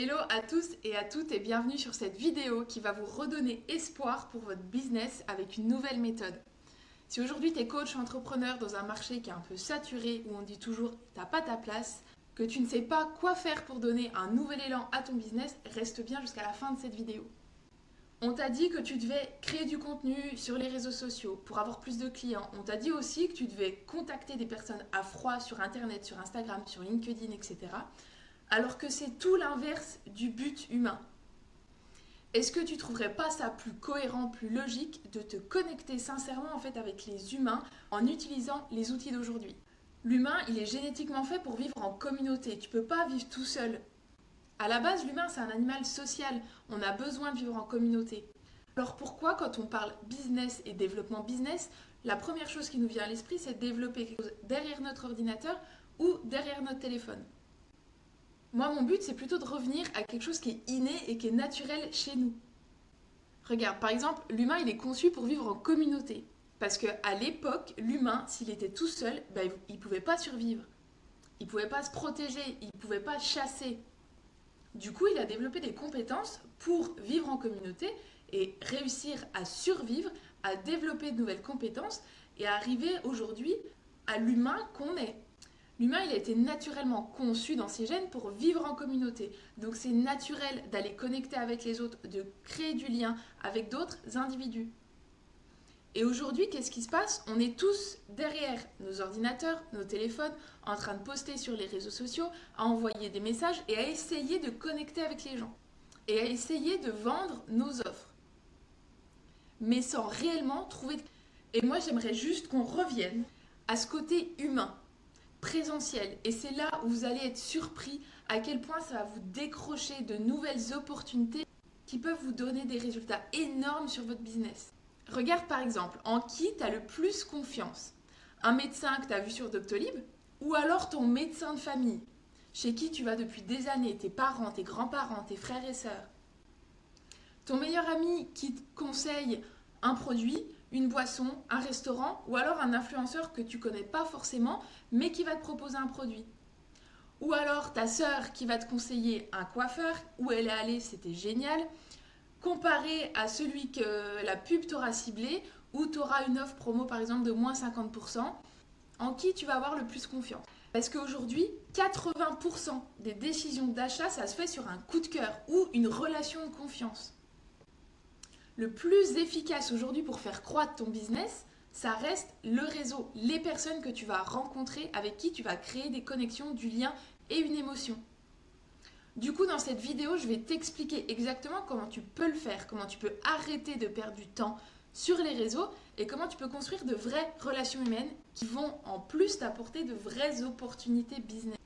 Hello à tous et à toutes et bienvenue sur cette vidéo qui va vous redonner espoir pour votre business avec une nouvelle méthode. Si aujourd'hui tu es coach ou entrepreneur dans un marché qui est un peu saturé, où on dit toujours t'as pas ta place, que tu ne sais pas quoi faire pour donner un nouvel élan à ton business, reste bien jusqu'à la fin de cette vidéo. On t'a dit que tu devais créer du contenu sur les réseaux sociaux pour avoir plus de clients. On t'a dit aussi que tu devais contacter des personnes à froid sur Internet, sur Instagram, sur LinkedIn, etc. Alors que c'est tout l'inverse du but humain. Est-ce que tu ne trouverais pas ça plus cohérent, plus logique de te connecter sincèrement en fait avec les humains en utilisant les outils d'aujourd'hui? L'humain, il est génétiquement fait pour vivre en communauté. Tu ne peux pas vivre tout seul. À la base, l'humain, c'est un animal social. On a besoin de vivre en communauté. Alors pourquoi, quand on parle business et développement business, la première chose qui nous vient à l'esprit, c'est de développer quelque chose derrière notre ordinateur ou derrière notre téléphone? Moi, mon but, c'est plutôt de revenir à quelque chose qui est inné et qui est naturel chez nous. Regarde, par exemple, l'humain, il est conçu pour vivre en communauté. Parce qu'à l'époque, l'humain, s'il était tout seul, il ne pouvait pas survivre. Il ne pouvait pas se protéger, il ne pouvait pas chasser. Du coup, il a développé des compétences pour vivre en communauté et réussir à survivre, à développer de nouvelles compétences et à arriver aujourd'hui à l'humain qu'on est. L'humain, il a été naturellement conçu dans ses gènes pour vivre en communauté. Donc c'est naturel d'aller connecter avec les autres, de créer du lien avec d'autres individus. Et aujourd'hui, qu'est-ce qui se passe? On est tous derrière nos ordinateurs, nos téléphones, en train de poster sur les réseaux sociaux, à envoyer des messages et à essayer de connecter avec les gens. Et à essayer de vendre nos offres. Mais sans réellement trouver... Et moi, j'aimerais juste qu'on revienne à ce côté humain, présentiel. Et c'est là où vous allez être surpris à quel point ça va vous décrocher de nouvelles opportunités qui peuvent vous donner des résultats énormes sur votre business. Regarde par exemple, en qui tu as le plus confiance? Un médecin que tu as vu sur Doctolib ou alors ton médecin de famille, chez qui tu vas depuis des années, tes parents, tes grands-parents, tes frères et sœurs. Ton meilleur ami qui te conseille un produit, une boisson, un restaurant ou alors un influenceur que tu ne connais pas forcément mais qui va te proposer un produit. Ou alors ta sœur qui va te conseiller un coiffeur, où elle est allée, c'était génial, comparé à celui que la pub t'aura ciblé, où tu auras une offre promo par exemple de moins 50%, en qui tu vas avoir le plus confiance. Parce qu'aujourd'hui, 80% des décisions d'achat, ça se fait sur un coup de cœur ou une relation de confiance. Le plus efficace aujourd'hui pour faire croître ton business, ça reste le réseau, les personnes que tu vas rencontrer, avec qui tu vas créer des connexions, du lien et une émotion. Du coup, dans cette vidéo, je vais t'expliquer exactement comment tu peux le faire, comment tu peux arrêter de perdre du temps sur les réseaux et comment tu peux construire de vraies relations humaines qui vont en plus t'apporter de vraies opportunités business.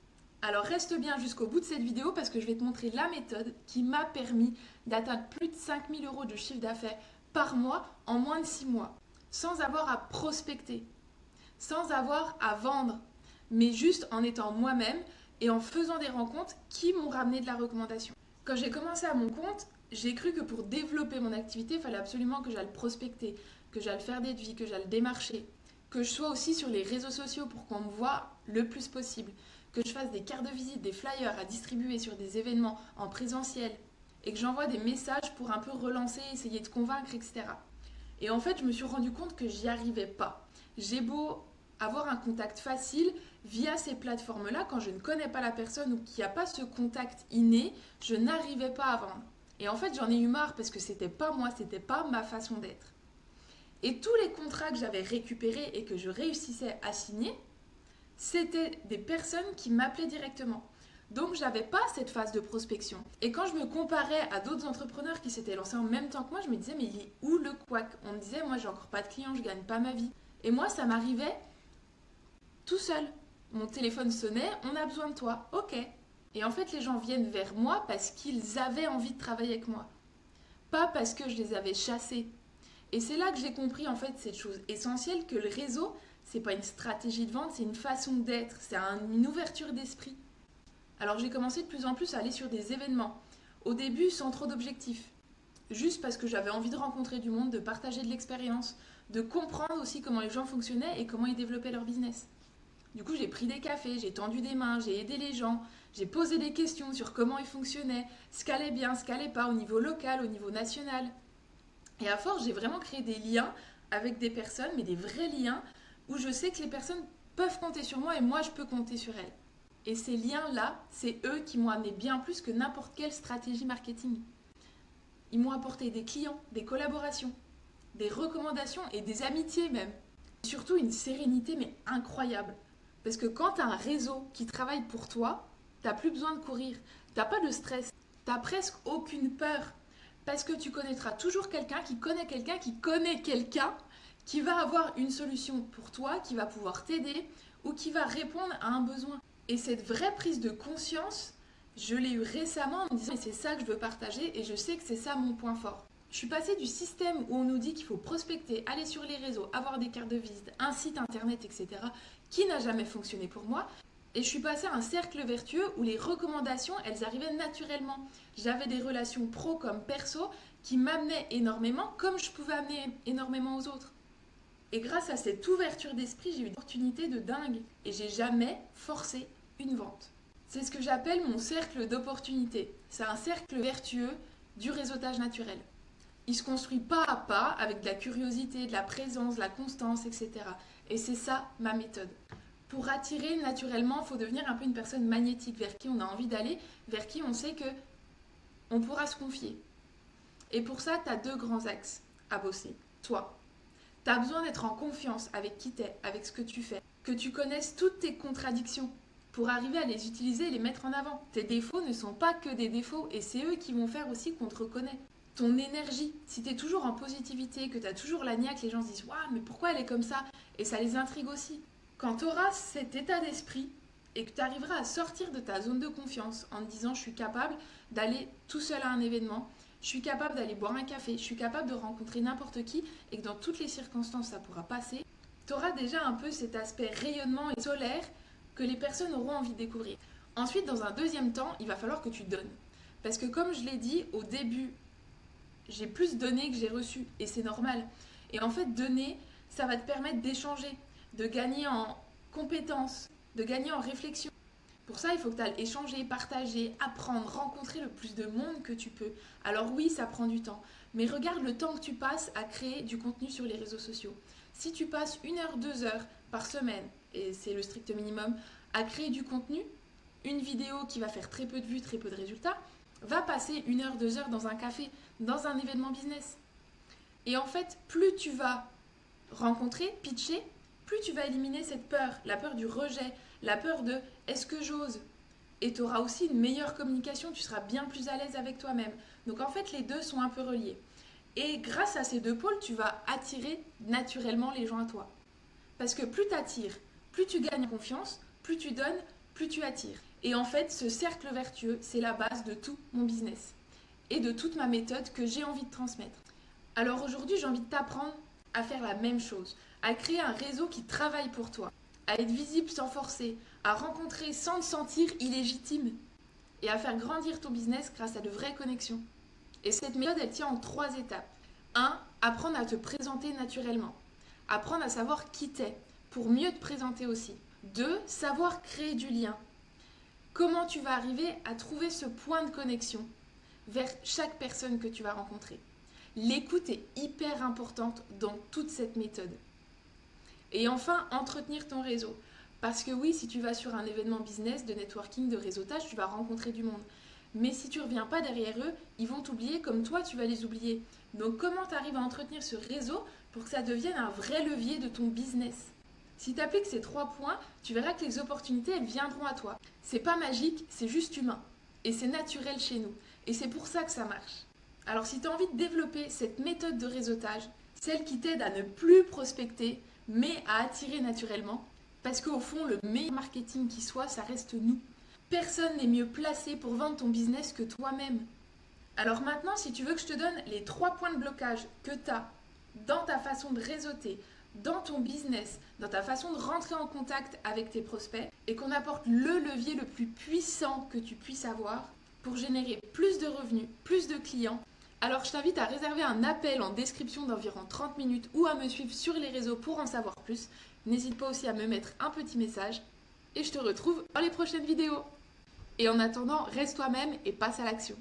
Alors reste bien jusqu'au bout de cette vidéo parce que je vais te montrer la méthode qui m'a permis d'atteindre plus de 5 000 € de chiffre d'affaires par mois en moins de 6 mois, sans avoir à prospecter, sans avoir à vendre, mais juste en étant moi-même et en faisant des rencontres qui m'ont ramené de la recommandation. Quand j'ai commencé à mon compte, j'ai cru que pour développer mon activité, il fallait absolument que j'aille prospecter, que j'aille faire des devis, que j'aille démarcher, que je sois aussi sur les réseaux sociaux pour qu'on me voie le plus possible, que je fasse des cartes de visite, des flyers à distribuer sur des événements en présentiel et que j'envoie des messages pour un peu relancer, essayer de convaincre, etc. Et en fait, je me suis rendu compte que j'y arrivais pas. J'ai beau avoir un contact facile via ces plateformes-là, quand je ne connais pas la personne ou qu'il n'y a pas ce contact inné, je n'arrivais pas à vendre. Et en fait, j'en ai eu marre parce que c'était pas moi, c'était pas ma façon d'être. Et tous les contrats que j'avais récupérés et que je réussissais à signer, c'était des personnes qui m'appelaient directement. Donc, j'avais pas cette phase de prospection. Et quand je me comparais à d'autres entrepreneurs qui s'étaient lancés en même temps que moi, je me disais, mais il est où le couac? On me disait, moi, j'ai encore pas de clients, je gagne pas ma vie. Et moi, ça m'arrivait tout seul. Mon téléphone sonnait, on a besoin de toi, ok. Et en fait, les gens viennent vers moi parce qu'ils avaient envie de travailler avec moi. Pas parce que je les avais chassés. Et c'est là que j'ai compris en fait cette chose essentielle que le réseau, c'est pas une stratégie de vente, c'est une façon d'être, c'est une ouverture d'esprit. Alors j'ai commencé de plus en plus à aller sur des événements. Au début, sans trop d'objectifs. Juste parce que j'avais envie de rencontrer du monde, de partager de l'expérience, de comprendre aussi comment les gens fonctionnaient et comment ils développaient leur business. Du coup, j'ai pris des cafés, j'ai tendu des mains, j'ai aidé les gens, j'ai posé des questions sur comment ils fonctionnaient, ce qu'allait bien, ce qu'allait pas au niveau local, au niveau national. Et à force, j'ai vraiment créé des liens avec des personnes, mais des vrais liens où je sais que les personnes peuvent compter sur moi et moi, je peux compter sur elles. Et ces liens-là, c'est eux qui m'ont amené bien plus que n'importe quelle stratégie marketing. Ils m'ont apporté des clients, des collaborations, des recommandations et des amitiés même. Et surtout une sérénité mais incroyable. Parce que quand tu as un réseau qui travaille pour toi, tu n'as plus besoin de courir, tu n'as pas de stress, tu n'as presque aucune peur. Parce que tu connaîtras toujours quelqu'un qui connaît quelqu'un qui connaît quelqu'un qui va avoir une solution pour toi, qui va pouvoir t'aider ou qui va répondre à un besoin. Et cette vraie prise de conscience, je l'ai eue récemment en me disant c'est ça que je veux partager et je sais que c'est ça mon point fort. Je suis passée du système où on nous dit qu'il faut prospecter, aller sur les réseaux, avoir des cartes de visite, un site internet, etc., qui n'a jamais fonctionné pour moi. Et je suis passée à un cercle vertueux où les recommandations, elles arrivaient naturellement. J'avais des relations pro comme perso qui m'amenaient énormément, comme je pouvais amener énormément aux autres. Et grâce à cette ouverture d'esprit, j'ai eu une opportunité de dingue. Et j'ai jamais forcé une vente. C'est ce que j'appelle mon cercle d'opportunités. C'est un cercle vertueux du réseautage naturel. Il se construit pas à pas avec de la curiosité, de la présence, de la constance, etc. Et c'est ça ma méthode. Pour attirer naturellement, il faut devenir un peu une personne magnétique vers qui on a envie d'aller, vers qui on sait que on pourra se confier. Et pour ça, tu as 2 grands axes à bosser. Toi, tu as besoin d'être en confiance avec qui tu es, avec ce que tu fais, que tu connaisses toutes tes contradictions pour arriver à les utiliser et les mettre en avant. Tes défauts ne sont pas que des défauts et c'est eux qui vont faire aussi qu'on te reconnaît. Ton énergie, si tu es toujours en positivité, que tu as toujours la niaque, les gens se disent « Waouh, mais pourquoi elle est comme ça ?» Et ça les intrigue aussi. Quand tu auras cet état d'esprit et que tu arriveras à sortir de ta zone de confiance en te disant « Je suis capable d'aller tout seul à un événement, je suis capable d'aller boire un café, je suis capable de rencontrer n'importe qui et que dans toutes les circonstances ça pourra passer », tu auras déjà un peu cet aspect rayonnement et solaire que les personnes auront envie de découvrir. Ensuite, dans un deuxième temps, il va falloir que tu donnes. Parce que comme je l'ai dit au début, j'ai plus donné que j'ai reçu et c'est normal. Et en fait, donner, ça va te permettre d'échanger, de gagner en compétences, de gagner en réflexion. Pour ça, il faut que tu ailles échanger, partager, apprendre, rencontrer le plus de monde que tu peux. Alors oui, ça prend du temps, mais regarde le temps que tu passes à créer du contenu sur les réseaux sociaux. Si tu passes 1 heure, 2 heures par semaine, et c'est le strict minimum, à créer du contenu, une vidéo qui va faire très peu de vues, très peu de résultats, va passer 1 heure, 2 heures dans un café, dans un événement business. Et en fait, plus tu vas rencontrer, pitcher, plus tu vas éliminer cette peur, la peur du rejet, la peur de est-ce que j'ose ? Et tu auras aussi une meilleure communication, tu seras bien plus à l'aise avec toi-même. Donc en fait, les deux sont un peu reliés. Et grâce à ces 2 pôles, tu vas attirer naturellement les gens à toi. Parce que plus tu attires, plus tu gagnes en confiance, plus tu donnes, plus tu attires. Et en fait, ce cercle vertueux, c'est la base de tout mon business et de toute ma méthode que j'ai envie de transmettre. Alors aujourd'hui, j'ai envie de t'apprendre à faire la même chose, à créer un réseau qui travaille pour toi, à être visible sans forcer, à rencontrer sans te sentir illégitime et à faire grandir ton business grâce à de vraies connexions. Et cette méthode, elle tient en 3 étapes. 1. Apprendre à te présenter naturellement. Apprendre à savoir qui t'es pour mieux te présenter aussi. 2. Savoir créer du lien. Comment tu vas arriver à trouver ce point de connexion vers chaque personne que tu vas rencontrer. L'écoute est hyper importante dans toute cette méthode. Et enfin, entretenir ton réseau. Parce que oui, si tu vas sur un événement business, de networking, de réseautage, tu vas rencontrer du monde. Mais si tu ne reviens pas derrière eux, ils vont t'oublier comme toi, tu vas les oublier. Donc comment tu arrives à entretenir ce réseau pour que ça devienne un vrai levier de ton business ? Si tu appliques ces 3 points, tu verras que les opportunités, elles viendront à toi. C'est pas magique, c'est juste humain. Et c'est naturel chez nous. Et c'est pour ça que ça marche. Alors si tu as envie de développer cette méthode de réseautage, celle qui t'aide à ne plus prospecter, mais à attirer naturellement, parce qu'au fond, le meilleur marketing qui soit, ça reste nous. Personne n'est mieux placé pour vendre ton business que toi-même. Alors maintenant, si tu veux que je te donne les 3 points de blocage que tu as dans ta façon de réseauter, dans ton business, dans ta façon de rentrer en contact avec tes prospects, et qu'on apporte le levier le plus puissant que tu puisses avoir pour générer plus de revenus, plus de clients, Alors je t'invite à réserver un appel en description d'environ 30 minutes ou à me suivre sur les réseaux pour en savoir plus. N'hésite pas aussi à me mettre un petit message et je te retrouve dans les prochaines vidéos. Et en attendant, reste toi-même et passe à l'action.